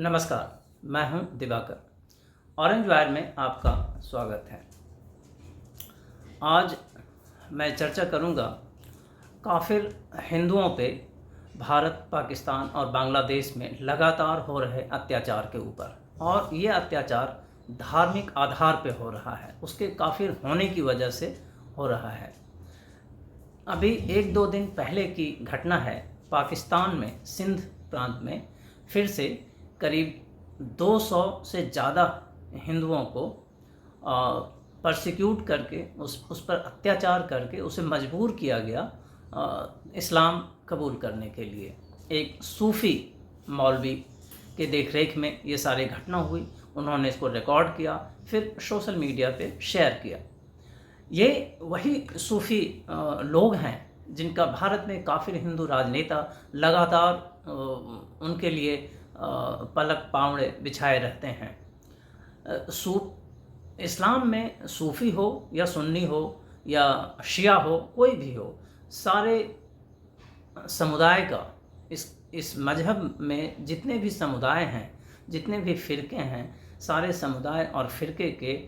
नमस्कार, मैं हूं दिवाकर। ऑरेंज वायर में आपका स्वागत है। आज मैं चर्चा करूंगा काफिर हिंदुओं पे भारत, पाकिस्तान और बांग्लादेश में लगातार हो रहे अत्याचार के ऊपर। और ये अत्याचार धार्मिक आधार पे हो रहा है, उसके काफिर होने की वजह से हो रहा है। अभी 1-2 दिन पहले की घटना है, पाकिस्तान में सिंध प्रांत में फिर से करीब 200 से ज़्यादा हिंदुओं को परसिक्यूट करके उस पर अत्याचार करके उसे मजबूर किया गया इस्लाम कबूल करने के लिए। एक सूफ़ी मौलवी के देखरेख में ये सारी घटना हुई। उन्होंने इसको रिकॉर्ड किया, फिर सोशल मीडिया पे शेयर किया। ये वही सूफ़ी लोग हैं जिनका भारत में काफिर हिंदू राजनेता लगातार उनके लिए पलक पावड़े बिछाए रहते हैं। इस्लाम में सूफ़ी हो या सुन्नी हो या शिया हो, कोई भी हो, सारे समुदाय का इस मजहब में जितने भी समुदाय हैं, जितने भी फ़िरके हैं, सारे समुदाय और फ़िरके के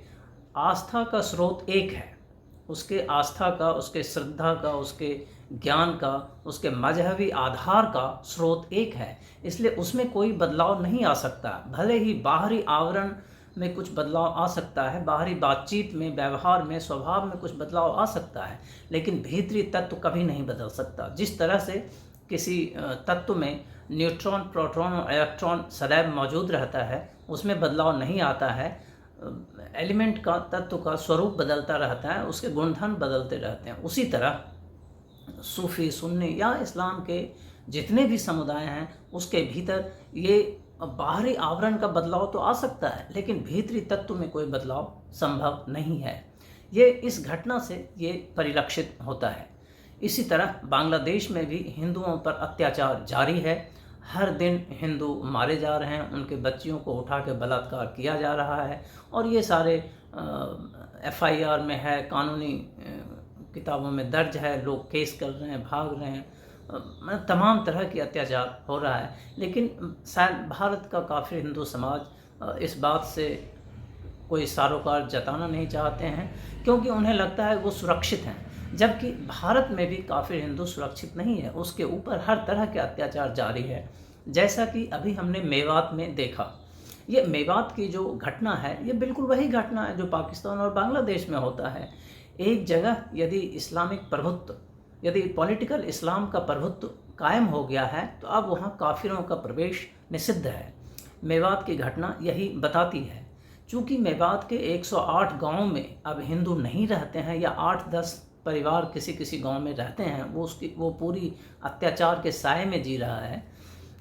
आस्था का स्रोत एक है। उसके आस्था का, उसके श्रद्धा का, उसके ज्ञान का, उसके मजहबी आधार का स्रोत एक है। इसलिए उसमें कोई बदलाव नहीं आ सकता। भले ही बाहरी आवरण में कुछ बदलाव आ सकता है, बाहरी बातचीत में, व्यवहार में, स्वभाव में कुछ बदलाव आ सकता है, लेकिन भीतरी तत्व कभी नहीं बदल सकता। जिस तरह से किसी तत्व में न्यूट्रॉन, प्रोटॉन और इलेक्ट्रॉन सदैव मौजूद रहता है, उसमें बदलाव नहीं आता है। एलिमेंट का, तत्व का स्वरूप बदलता रहता है, उसके गुणधर्म बदलते रहते हैं। उसी तरह सूफ़ी, सुन्नी या इस्लाम के जितने भी समुदाय हैं, उसके भीतर ये बाहरी आवरण का बदलाव तो आ सकता है, लेकिन भीतरी तत्व में कोई बदलाव संभव नहीं है। ये इस घटना से ये परिलक्षित होता है। इसी तरह बांग्लादेश में भी हिंदुओं पर अत्याचार जारी है। हर दिन हिंदू मारे जा रहे हैं, उनके बच्चियों को उठा के बलात्कार किया जा रहा है, और ये सारे FIR में है, कानूनी किताबों में दर्ज है। लोग केस कर रहे हैं, भाग रहे हैं, तमाम तरह की अत्याचार हो रहा है। लेकिन शायद भारत का काफ़ी हिंदू समाज इस बात से कोई सरोकार जताना नहीं चाहते हैं, क्योंकि उन्हें लगता है वो सुरक्षित हैं। जबकि भारत में भी काफ़ी हिंदू सुरक्षित नहीं है, उसके ऊपर हर तरह के अत्याचार जारी है। जैसा कि अभी हमने मेवात में देखा। ये मेवात की जो घटना है, ये बिल्कुल वही घटना है जो पाकिस्तान और बांग्लादेश में होता है। एक जगह यदि इस्लामिक प्रभुत्व, यदि पॉलिटिकल इस्लाम का प्रभुत्व कायम हो गया है, तो अब वहाँ काफिरों का प्रवेश निषिद्ध है। मेवात की घटना यही बताती है। चूँकि मेवात के 108 गाँव में अब हिंदू नहीं रहते हैं, या 8-10 परिवार किसी किसी गांव में रहते हैं, वो पूरी अत्याचार के साए में जी रहा है।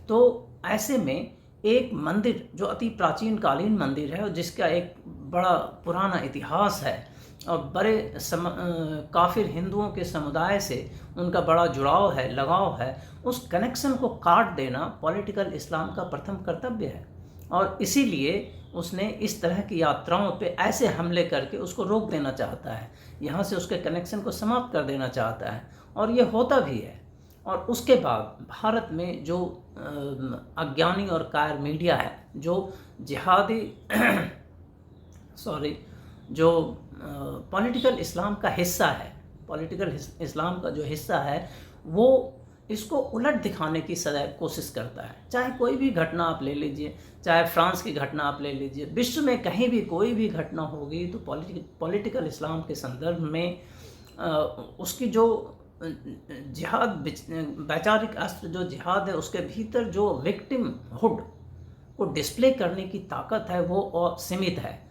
तो ऐसे में एक मंदिर जो अति प्राचीन कालीन मंदिर है और जिसका एक बड़ा पुराना इतिहास है और बड़े काफिर हिंदुओं के समुदाय से उनका बड़ा जुड़ाव है, लगाव है, उस कनेक्शन को काट देना पॉलिटिकल इस्लाम का प्रथम कर्तव्य है। और इसीलिए उसने इस तरह की यात्राओं पे ऐसे हमले करके उसको रोक देना चाहता है, यहाँ से उसके कनेक्शन को समाप्त कर देना चाहता है, और ये होता भी है। और उसके बाद भारत में जो अज्ञानी और कायर मीडिया है, जो जिहादी जो पॉलिटिकल इस्लाम का हिस्सा है, पॉलिटिकल इस्लाम का जो हिस्सा है, वो इसको उलट दिखाने की सदैव कोशिश करता है। चाहे कोई भी घटना आप ले लीजिए, चाहे फ्रांस की घटना आप ले लीजिए, विश्व में कहीं भी कोई भी घटना होगी तो पॉलिटिकल इस्लाम के संदर्भ में उसकी जो जिहाद, वैचारिक अस्त्र जो जिहाद है, उसके भीतर जो विक्टिम हुड को डिस्प्ले करने की ताकत है, वो सीमित है।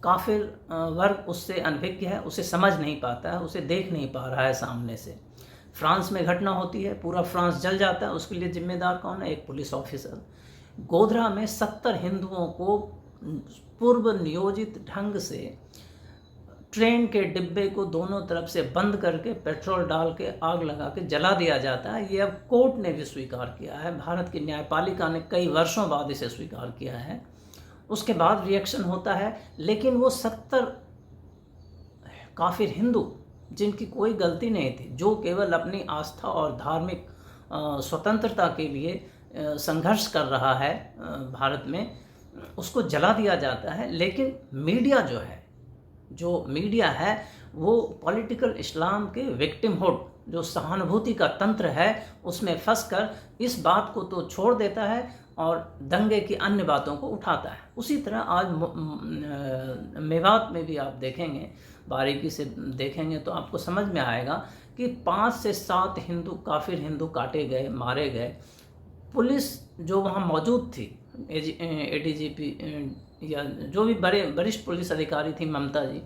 काफिर वर्ग उससे अनभिज्ञ है, उसे समझ नहीं पाता है, उसे देख नहीं पा रहा है सामने से। फ्रांस में घटना होती है, पूरा फ्रांस जल जाता है, उसके लिए जिम्मेदार कौन है? एक पुलिस ऑफिसर। गोधरा में 70 हिंदुओं को पूर्व नियोजित ढंग से ट्रेन के डिब्बे को दोनों तरफ से बंद करके पेट्रोल डाल के आग लगा के जला दिया जाता है। ये अब कोर्ट ने भी स्वीकार किया है, भारत की न्यायपालिका ने कई वर्षों बाद इसे स्वीकार किया है। उसके बाद रिएक्शन होता है, लेकिन वो 70 काफिर हिंदू जिनकी कोई गलती नहीं थी, जो केवल अपनी आस्था और धार्मिक स्वतंत्रता के लिए संघर्ष कर रहा है भारत में, उसको जला दिया जाता है। लेकिन मीडिया जो मीडिया है वो पॉलिटिकल इस्लाम के विक्टिमहुड, जो सहानुभूति का तंत्र है, उसमें फंसकर इस बात को तो छोड़ देता है और दंगे की अन्य बातों को उठाता है। उसी तरह आज मेवात में भी आप देखेंगे, बारीकी से देखेंगे तो आपको समझ में आएगा कि 5 से 7 काफिर हिंदू काटे गए, मारे गए। पुलिस जो वहाँ मौजूद थी, एडीजीपी या जो भी बड़े वरिष्ठ पुलिस अधिकारी थी, ममता जी,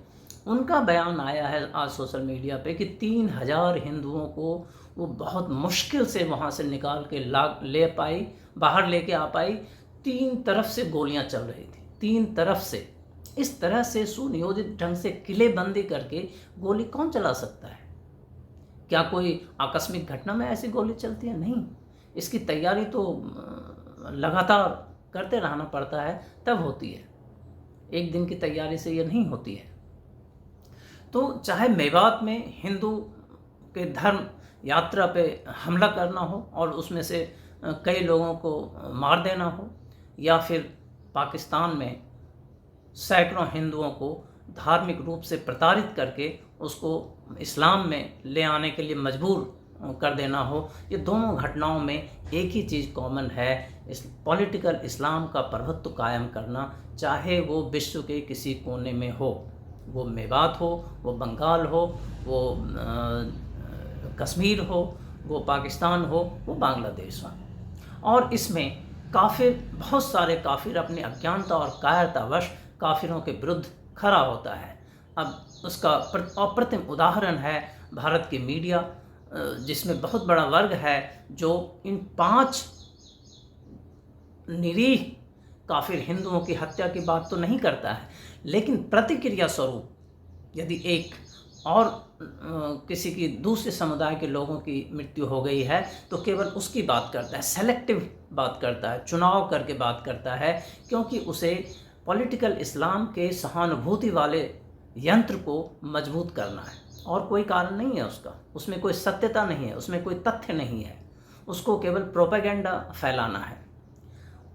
उनका बयान आया है आज सोशल मीडिया पे कि 3000 हिंदुओं को वो बहुत मुश्किल से वहाँ से निकाल के बाहर लेके आ पाई। 3 तरफ से गोलियां चल रही थी, 3 तरफ से। इस तरह से सुनियोजित ढंग से किलेबंदी करके गोली कौन चला सकता है? क्या कोई आकस्मिक घटना में ऐसी गोली चलती है? नहीं, इसकी तैयारी तो लगातार करते रहना पड़ता है, तब होती है। एक दिन की तैयारी से ये नहीं होती है। तो चाहे मेवात में हिंदू के धर्म यात्रा पे हमला करना हो और उसमें से कई लोगों को मार देना हो, या फिर पाकिस्तान में सैकड़ों हिंदुओं को धार्मिक रूप से प्रताड़ित करके उसको इस्लाम में ले आने के लिए मजबूर कर देना हो, ये दोनों घटनाओं में एक ही चीज़ कॉमन है, इस पॉलिटिकल इस्लाम का प्रभुत्व कायम करना, चाहे वो विश्व के किसी कोने में हो, वो मेवात हो, वो बंगाल हो, वो कश्मीर हो, वो पाकिस्तान हो, वो बांग्लादेश हो। और इसमें काफिर, बहुत सारे काफिर अपनी अज्ञानता और कायरतावश काफिरों के विरुद्ध खड़ा होता है। अब उसका अप्रतिम उदाहरण है भारत की मीडिया, जिसमें बहुत बड़ा वर्ग है जो इन 5 निरीह काफिर हिंदुओं की हत्या की बात तो नहीं करता है, लेकिन प्रतिक्रिया स्वरूप यदि एक और किसी की दूसरे समुदाय के लोगों की मृत्यु हो गई है तो केवल उसकी बात करता है, सेलेक्टिव बात करता है, चुनाव करके बात करता है, क्योंकि उसे पॉलिटिकल इस्लाम के सहानुभूति वाले यंत्र को मजबूत करना है और कोई कारण नहीं है उसका, उसमें कोई सत्यता नहीं है, उसमें कोई तथ्य नहीं है, उसको केवल प्रोपेगेंडा फैलाना है।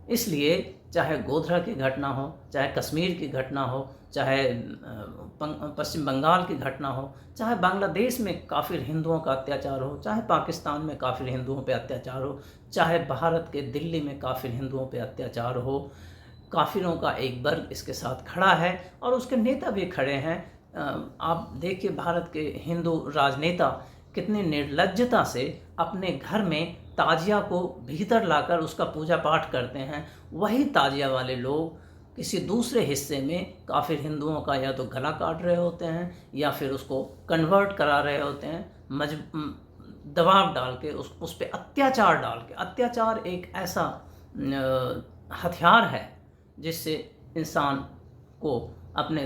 इसलिए चाहे गोधरा की घटना हो, चाहे कश्मीर की घटना हो, चाहे पश्चिम बंगाल की घटना हो, चाहे बांग्लादेश में काफिर हिंदुओं का अत्याचार हो, चाहे पाकिस्तान में काफिर हिंदुओं पे अत्याचार हो, चाहे भारत के दिल्ली में काफिर हिंदुओं पे अत्याचार हो, काफिरों का एक वर्ग इसके साथ खड़ा है और उसके नेता भी खड़े हैं। आप देखिए भारत के हिंदू राजनेता कितनी निर्लज्जता से अपने घर में ताजिया को भीतर लाकर उसका पूजा पाठ करते हैं। वही ताजिया वाले लोग किसी दूसरे हिस्से में काफिर हिंदुओं का या तो गला काट रहे होते हैं या फिर उसको कन्वर्ट करा रहे होते हैं, दबाव डाल के उस पर अत्याचार डाल के। अत्याचार एक ऐसा हथियार है जिससे इंसान को अपने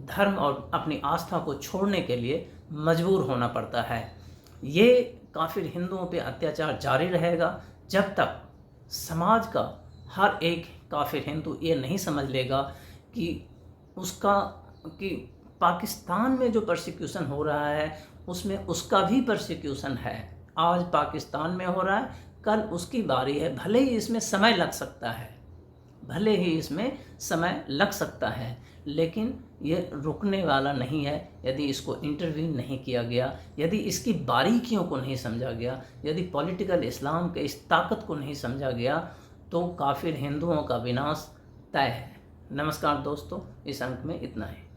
धर्म और अपनी आस्था को छोड़ने के लिए मजबूर होना पड़ता है। ये काफिर हिंदुओं पे अत्याचार जारी रहेगा जब तक समाज का हर एक काफिर हिंदू ये नहीं समझ लेगा कि पाकिस्तान में जो परसिक्यूशन हो रहा है उसमें उसका भी परसिक्यूशन है। आज पाकिस्तान में हो रहा है, कल उसकी बारी है। भले ही इसमें समय लग सकता है, लेकिन ये रुकने वाला नहीं है यदि इसको इंटरवीन नहीं किया गया, यदि इसकी बारीकियों को नहीं समझा गया, यदि पॉलिटिकल इस्लाम के इस ताकत को नहीं समझा गया, तो काफिर हिंदुओं का विनाश तय है। नमस्कार दोस्तों, इस अंक में इतना ही।